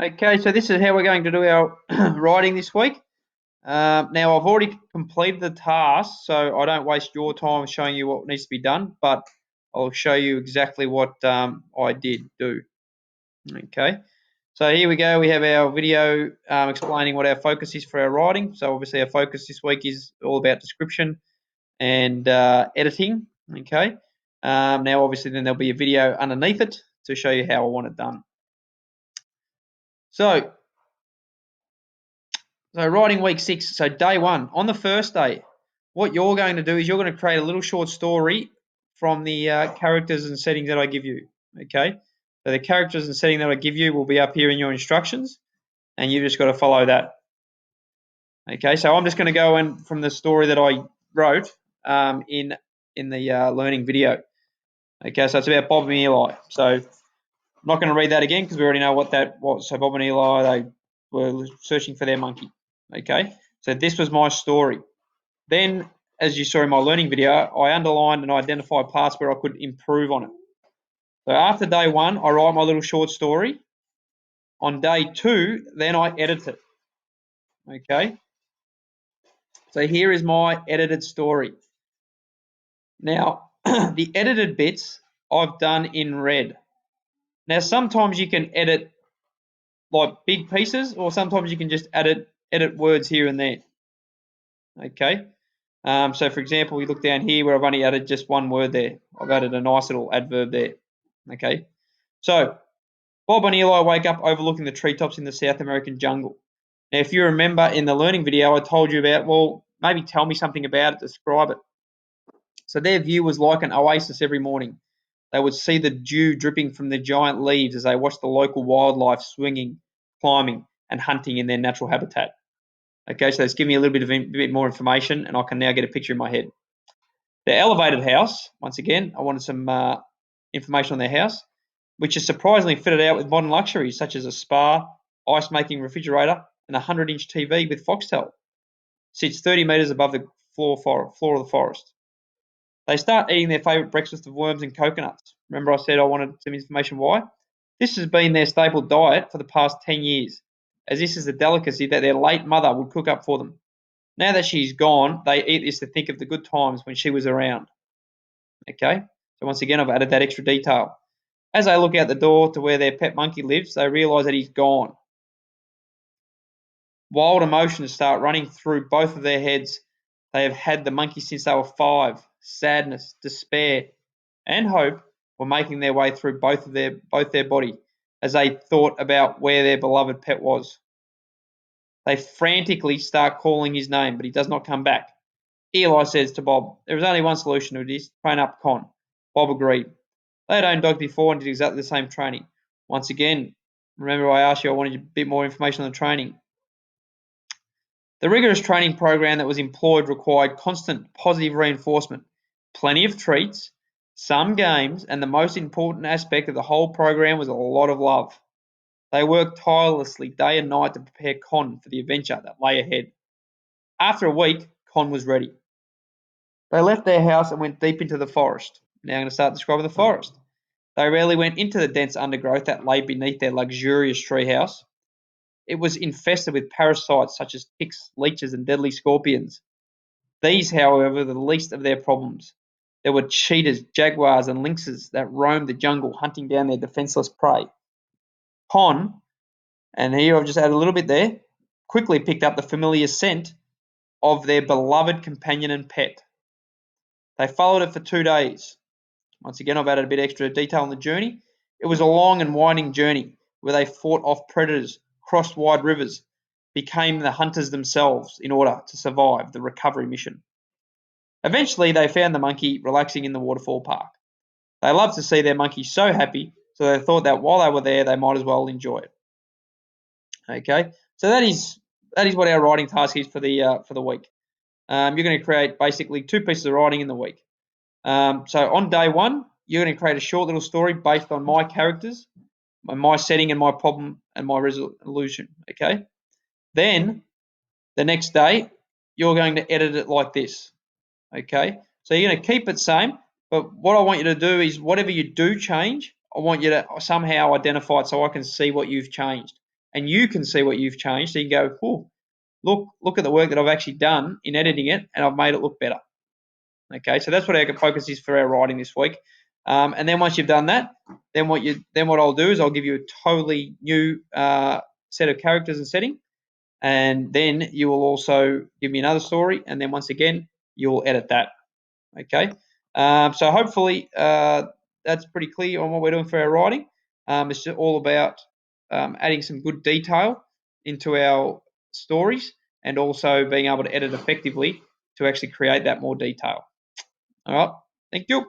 Okay, so this is how we're going to do our writing this week. Now, I've already completed the task, so I don't waste your time showing you what needs to be done, but I'll show you exactly what I did do. Okay, so here we go. We have our video explaining what our focus is for our writing. So obviously our focus this week is all about description and editing. Okay, now obviously then there'll be a video underneath it to show you how I want it done. So writing week 6, so day 1, on the first day, what you're going to do is you're going to create a little short story from the characters and settings that I give you, okay? So the characters and setting that I give you will be up here in your instructions, and you've just got to follow that. Okay, so I'm just going to go in from the story that I wrote in the learning video. Okay, so it's about Bob and Eli. So I'm not going to read that again because we already know what that was. So Bob and Eli, they were searching for their monkey. Okay, so this was my story. Then, as you saw in my learning video, I underlined and identified parts where I could improve on it. So after day 1, I write my little short story. On day 2, then I edit it. Okay, so here is my edited story. Now, the edited bits I've done in red. Now, sometimes you can edit like big pieces, or sometimes you can just edit words here and there. Okay, so for example, we look down here where I've only added just one word there. I've added a nice little adverb there. Okay, so Bob and Eli wake up overlooking the treetops in the South American jungle. Now, if you remember in the learning video, I told you about, well, maybe tell me something about it, describe it. So their view was like an oasis every morning. They would see the dew dripping from the giant leaves as they watched the local wildlife swinging, climbing, and hunting in their natural habitat. Okay, so it's giving me a little bit more information, and I can now get a picture in my head. The elevated house, once again, I wanted some information on their house, which is surprisingly fitted out with modern luxuries such as a spa, ice-making refrigerator, and a 100-inch TV with Foxtel. Sits 30 metres above the floor of the forest. They start eating their favourite breakfast of worms and coconuts. Remember I said I wanted some information why? This has been their staple diet for the past 10 years, as this is a delicacy that their late mother would cook up for them. Now that she's gone, they eat this to think of the good times when she was around. Okay, so once again, I've added that extra detail. As they look out the door to where their pet monkey lives, they realise that he's gone. Wild emotions start running through both of their heads. They have had the monkey since they were 5. Sadness, despair, and hope were making their way through both their body as they thought about where their beloved pet was. They frantically start calling his name, but he does not come back. Eli says to Bob, "There is only one solution to this, train up Con." Bob agreed. They had owned dogs before and did exactly the same training. Once again, remember I asked you I wanted a bit more information on the training. The rigorous training program that was employed required constant positive reinforcement, plenty of treats, some games, and the most important aspect of the whole program was a lot of love. They worked tirelessly day and night to prepare Con for the adventure that lay ahead. After a week, Con was ready. They left their house and went deep into the forest. Now I'm going to start describing the forest. They rarely went into the dense undergrowth that lay beneath their luxurious treehouse. It was infested with parasites such as ticks, leeches, and deadly scorpions. These, however, were the least of their problems. There were cheetahs, jaguars, and lynxes that roamed the jungle hunting down their defenseless prey. Con, and here I've just added a little bit there, quickly picked up the familiar scent of their beloved companion and pet. They followed it for 2 days. Once again, I've added a bit extra detail on the journey. It was a long and winding journey where they fought off predators, crossed wide rivers, became the hunters themselves in order to survive the recovery mission. Eventually, they found the monkey relaxing in the waterfall park. They loved to see their monkey so happy, so they thought that while they were there, they might as well enjoy it. Okay, so that is what our writing task is for the week. You're going to create basically 2 pieces of writing in the week. So on day 1, you're going to create a short little story based on my characters, my setting and my problem and my resolution. Okay. Then the next day, you're going to edit it like this. Okay. So you're going to keep it same, but what I want you to do is whatever you do change, I want you to somehow identify it so I can see what you've changed. and you can see what you've changed. So you can go, oh, look at the work that I've actually done in editing it, and I've made it look better. Okay, so that's what our focus is for our writing this week. And then once you've done that, then what I'll do is I'll give you a totally new set of characters and setting, and then you will also give me another story, and then once again you'll edit that. Okay, so hopefully that's pretty clear on what we're doing for our writing. It's just all about adding some good detail into our stories and also being able to edit effectively to actually create that more detail. All right, thank you.